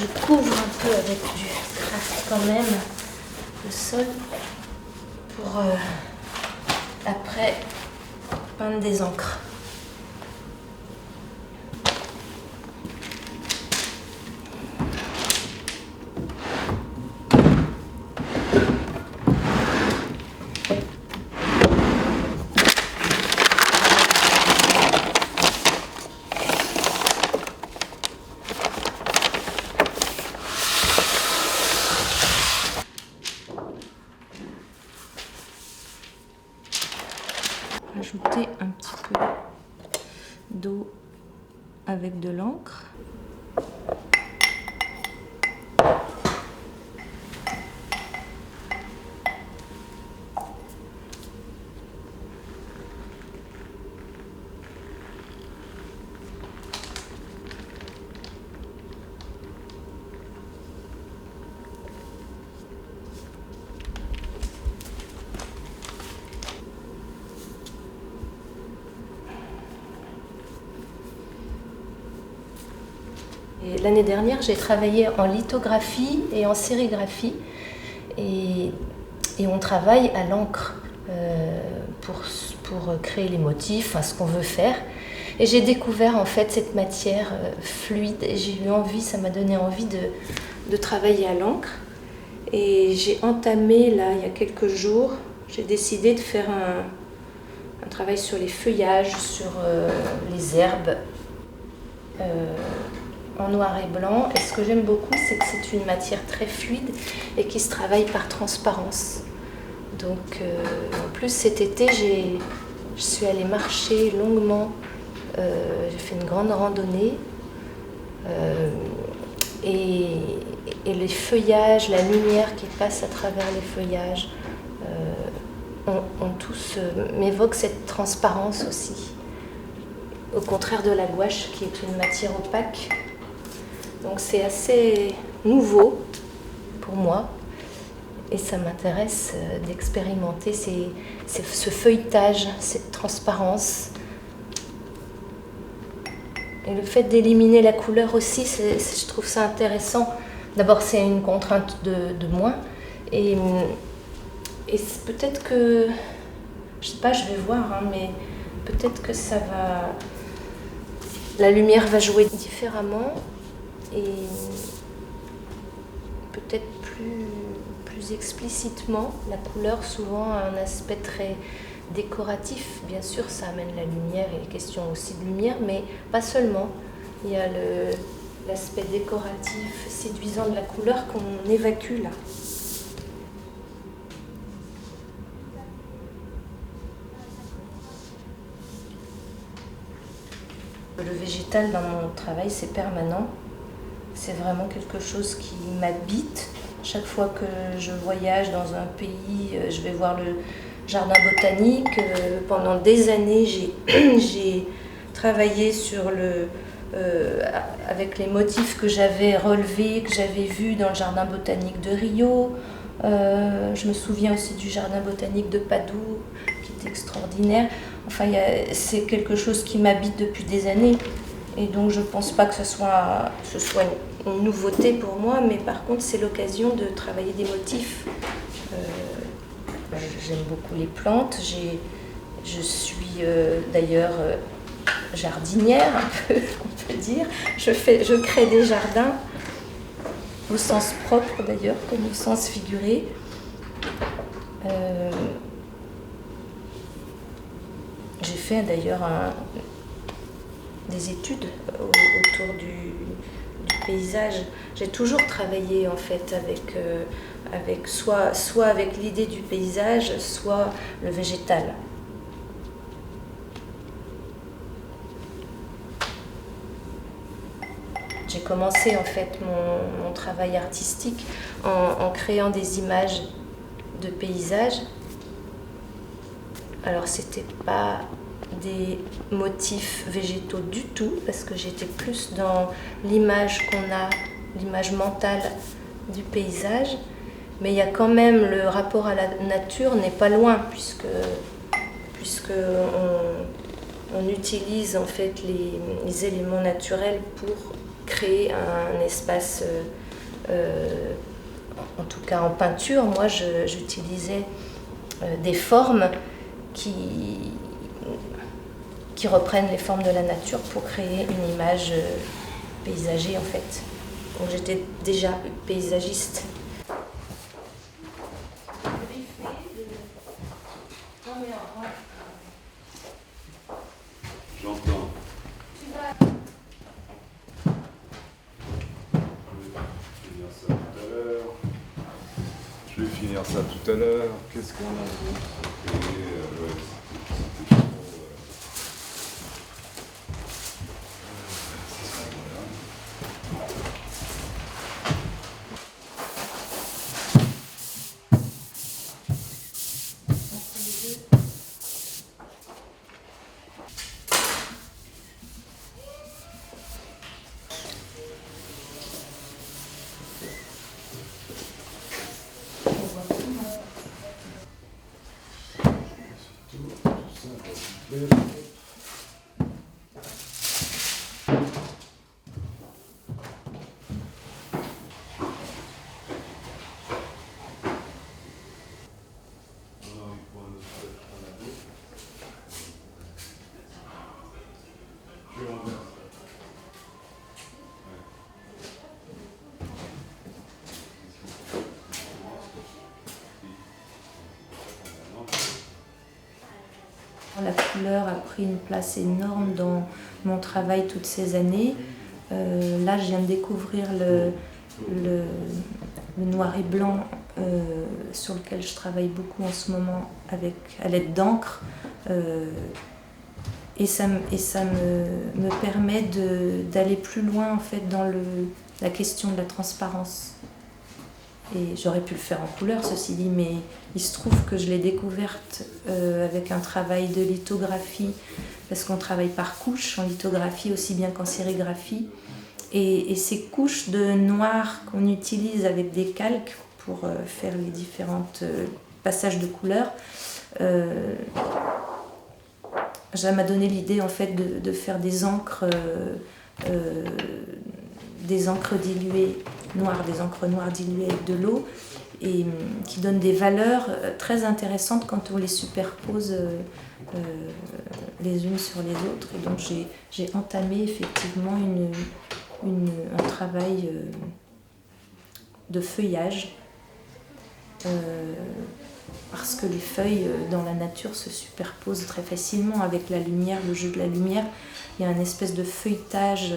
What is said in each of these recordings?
je couvre un peu avec du craft quand même le sol pour après peindre des encres. Ajouter un petit peu d'eau avec de l'encre. L'année dernière, j'ai travaillé en lithographie et en sérigraphie et on travaille à l'encre pour créer les motifs, ce qu'on veut faire. Et j'ai découvert en fait cette matière fluide et j'ai eu envie, ça m'a donné envie de travailler à l'encre. Et j'ai entamé là, il y a quelques jours, j'ai décidé de faire un travail sur les feuillages, sur les herbes. En noir et blanc, et ce que j'aime beaucoup, c'est que c'est une matière très fluide et qui se travaille par transparence. Donc en plus cet été, je suis allée marcher longuement, j'ai fait une grande randonnée et les feuillages, la lumière qui passe à travers les feuillages m'évoquent cette transparence aussi, au contraire de la gouache qui est une matière opaque. Donc c'est assez nouveau pour moi et ça m'intéresse d'expérimenter ce feuilletage, cette transparence. Et le fait d'éliminer la couleur aussi, je trouve ça intéressant. D'abord c'est une contrainte de moins et peut-être que, je sais pas, je vais voir, mais peut-être que la lumière va jouer différemment. Et peut-être plus explicitement, la couleur souvent a un aspect très décoratif. Bien sûr, ça amène la lumière et les questions aussi de lumière, mais pas seulement. Il y a l'aspect décoratif, séduisant de la couleur qu'on évacue là. Le végétal dans mon travail, c'est permanent. C'est vraiment quelque chose qui m'habite. Chaque fois que je voyage dans un pays, je vais voir le jardin botanique. Pendant des années, j'ai travaillé avec les motifs que j'avais relevés, que j'avais vus dans le jardin botanique de Rio. Je me souviens aussi du jardin botanique de Padoue, qui est extraordinaire. Enfin, c'est quelque chose qui m'habite depuis des années. Et donc je ne pense pas que ce soit une nouveauté pour moi, mais par contre c'est l'occasion de travailler des motifs. J'aime beaucoup les plantes, je suis d'ailleurs jardinière, on peut dire. Je crée des jardins, au sens propre d'ailleurs, comme au sens figuré. J'ai fait d'ailleurs des études autour du paysage. J'ai toujours travaillé en fait avec soit avec l'idée du paysage, soit le végétal. J'ai commencé en fait mon travail artistique en créant des images de paysages. Alors c'était pas des motifs végétaux du tout, parce que j'étais plus dans l'image qu'on a, l'image mentale du paysage, mais il y a quand même le rapport à la nature n'est pas loin, puisque on utilise en fait les éléments naturels pour créer un espace, en tout cas en peinture, moi j'utilisais des formes qui reprennent les formes de la nature pour créer une image paysagée en fait. Donc j'étais déjà paysagiste. J'entends. Je vais finir ça tout à l'heure. Qu'est-ce qu'on a d'autre? La couleur a pris une place énorme dans mon travail toutes ces années. Là, je viens de découvrir le noir et blanc sur lequel je travaille beaucoup en ce moment à l'aide d'encre. Et ça me permet d'aller plus loin en fait, dans la question de la transparence. Et j'aurais pu le faire en couleur, ceci dit, mais il se trouve que je l'ai découverte avec un travail de lithographie, parce qu'on travaille par couches en lithographie aussi bien qu'en sérigraphie. Et ces couches de noir qu'on utilise avec des calques pour faire les différents passages de couleurs, ça m'a donné l'idée en fait de faire des encres diluées noires, des encres noires diluées avec de l'eau, et qui donnent des valeurs très intéressantes quand on les superpose les unes sur les autres. Et donc j'ai entamé effectivement un travail de feuillage, parce que les feuilles dans la nature se superposent très facilement avec la lumière, le jeu de la lumière. Il y a une espèce de feuilletage,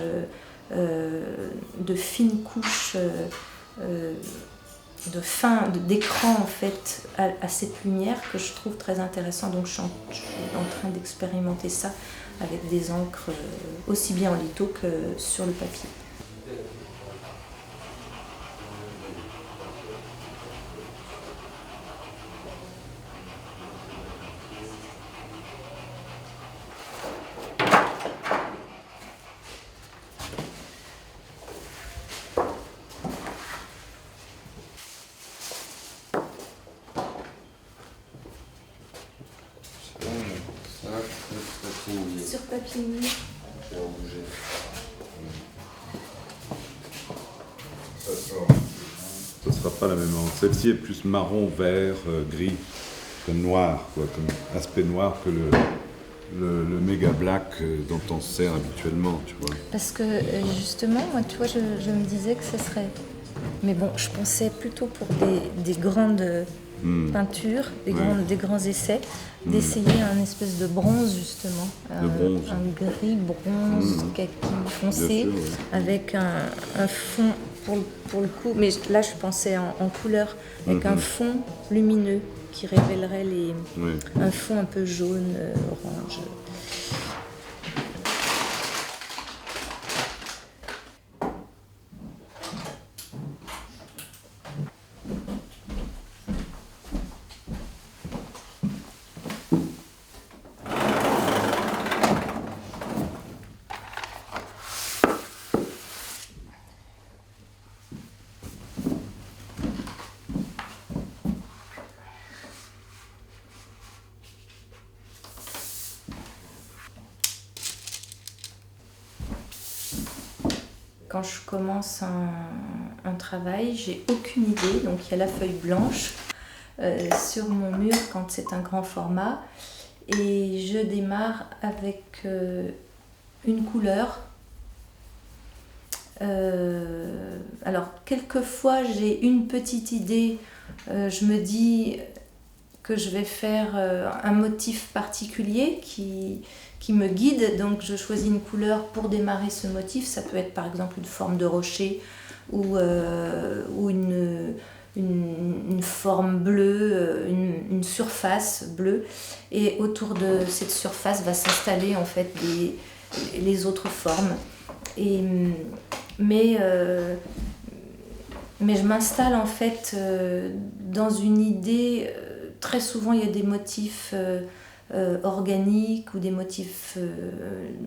de fines couches, d'écran en fait à cette lumière que je trouve très intéressant. Donc je suis en train d'expérimenter ça avec des encres aussi bien en litho que sur le papier. Sur papier nu. Ce sera pas la même. Celle-ci est plus marron, vert, gris, comme noir, quoi, comme aspect noir que le méga black dont on se sert habituellement, tu vois. Parce que justement, moi, tu vois, je me disais que ce serait... Mais bon, je pensais plutôt pour des grandes peintures, des grands essais, d'essayer un espèce de bronze, justement. Un gris bronze, foncé, sûr, oui. Avec un fond, pour le coup, mais là, je pensais en couleur, avec un fond lumineux qui révélerait un fond un peu jaune, orange. quand je commence un travail, j'ai aucune idée. Donc il y a la feuille blanche sur mon mur quand c'est un grand format. Et je démarre avec une couleur. Alors quelquefois j'ai une petite idée, je me dis que je vais faire un motif particulier qui me guide, donc je choisis une couleur pour démarrer ce motif. Ça peut être par exemple une forme de rocher ou une forme bleue, une surface bleue, et autour de cette surface va s'installer en fait les autres formes. Mais je m'installe en fait dans une idée. Très souvent il y a des motifs organiques ou des motifs,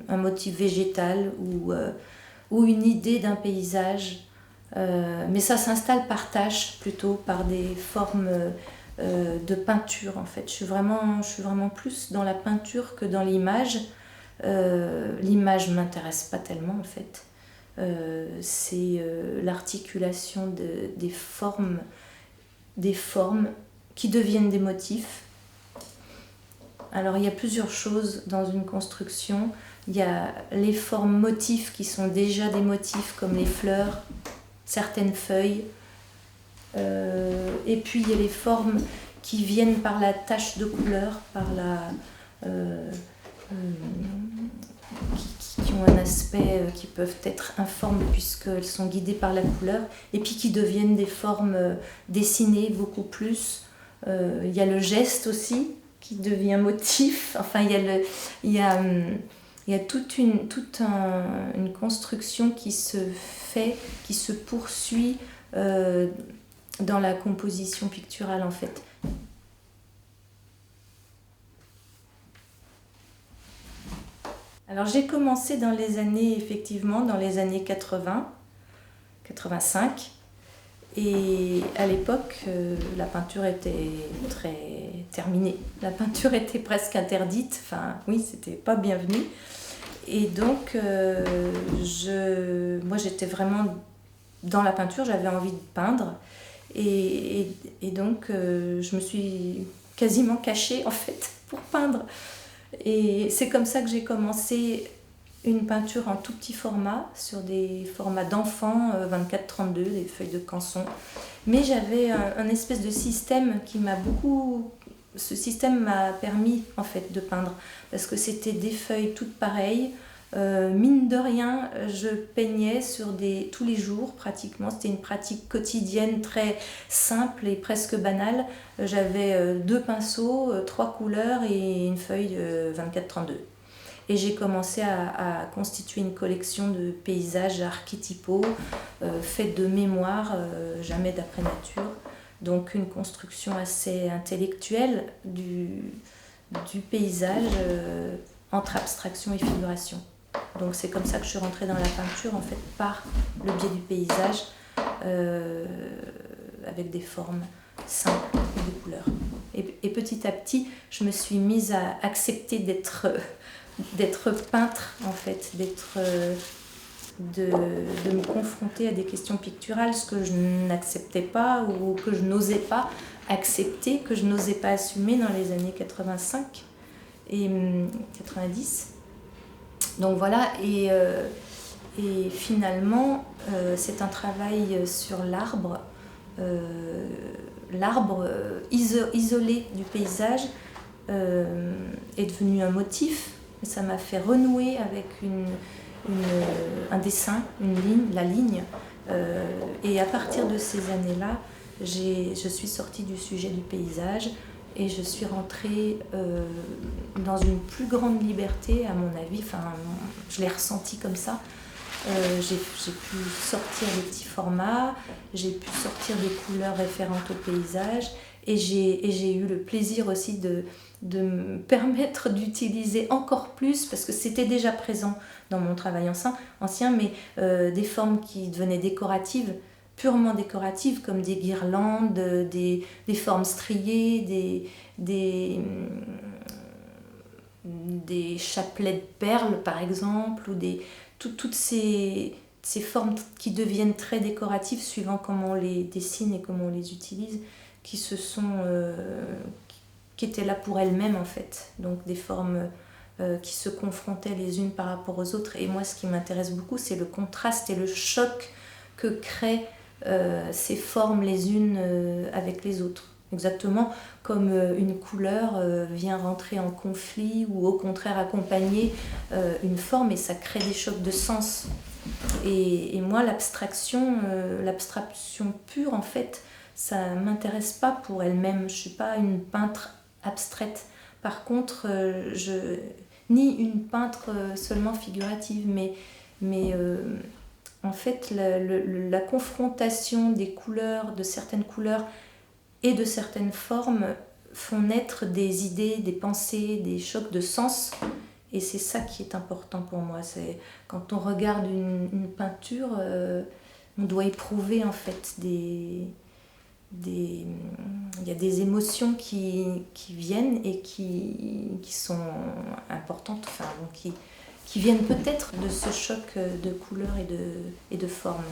un motif végétal ou une idée d'un paysage. Mais ça s'installe par tâches plutôt, par des formes de peinture en fait. Je suis vraiment plus dans la peinture que dans l'image. L'image ne m'intéresse pas tellement en fait. C'est l'articulation des formes qui deviennent des motifs. Alors il y a plusieurs choses dans une construction. Il y a les formes motifs qui sont déjà des motifs comme les fleurs, certaines feuilles. Et puis il y a les formes qui viennent par la tache de couleur, par qui ont un aspect qui peuvent être informes puisqu'elles sont guidées par la couleur, et puis qui deviennent des formes dessinées beaucoup plus. Il y a le geste aussi qui devient motif. Enfin, il y a toute une construction qui se fait, qui se poursuit dans la composition picturale en fait. Alors j'ai commencé dans les années 80, 85, et à l'époque la peinture était très terminée. La peinture était presque interdite, enfin oui, c'était pas bienvenu. Et donc moi j'étais vraiment dans la peinture, j'avais envie de peindre, et donc je me suis quasiment cachée en fait pour peindre. Et c'est comme ça que j'ai commencé une peinture en tout petit format, sur des formats d'enfants, 24-32, des feuilles de canson. Mais j'avais un espèce de système qui m'a beaucoup... Ce système m'a permis en fait de peindre, parce que c'était des feuilles toutes pareilles. Mine de rien, je peignais tous les jours pratiquement. C'était une pratique quotidienne très simple et presque banale. J'avais 2 pinceaux, 3 couleurs et une feuille 24-32. Et j'ai commencé à constituer une collection de paysages archétypaux, faits de mémoire, jamais d'après nature. Donc une construction assez intellectuelle du paysage entre abstraction et figuration. Donc c'est comme ça que je suis rentrée dans la peinture en fait, par le biais du paysage, avec des formes simples et des couleurs. Et petit à petit, je me suis mise à accepter d'être peintre en fait, de me confronter à des questions picturales, ce que je n'acceptais pas ou que je n'osais pas accepter, que je n'osais pas assumer dans les années 85 et 90. Donc voilà, et finalement, c'est un travail sur l'arbre. L'arbre isolé du paysage est devenu un motif. Ça m'a fait renouer avec un dessin, une ligne, la ligne. Et à partir de ces années-là, je suis sortie du sujet du paysage et je suis rentrée dans une plus grande liberté, à mon avis. Enfin, je l'ai ressenti comme ça. J'ai pu sortir des petits formats, j'ai pu sortir des couleurs référentes au paysage, et j'ai eu le plaisir aussi de me permettre d'utiliser encore plus, parce que c'était déjà présent dans mon travail ancien, mais des formes qui devenaient décoratives, purement décoratives, comme des guirlandes, des formes striées, des chapelets de perles par exemple, ou toutes ces ces formes qui deviennent très décoratives suivant comment on les dessine et comment on les utilise, qui étaient là pour elles-mêmes en fait. Donc des formes qui se confrontaient les unes par rapport aux autres. Et moi, ce qui m'intéresse beaucoup, c'est le contraste et le choc que créent ces formes les unes avec les autres. Exactement comme une couleur vient rentrer en conflit ou au contraire accompagner une forme, et ça crée des chocs de sens. Et moi, l'abstraction pure, en fait, ça ne m'intéresse pas pour elle-même. Je ne suis pas une peintre abstraite. Par contre, ni une peintre seulement figurative, mais en fait, la confrontation des couleurs, de certaines couleurs et de certaines formes font naître des idées, des pensées, des chocs de sens. Et c'est ça qui est important pour moi. C'est, quand on regarde une peinture, on doit éprouver en fait il y a des émotions qui viennent et qui sont importantes, enfin, qui viennent peut-être de ce choc de couleurs et de formes.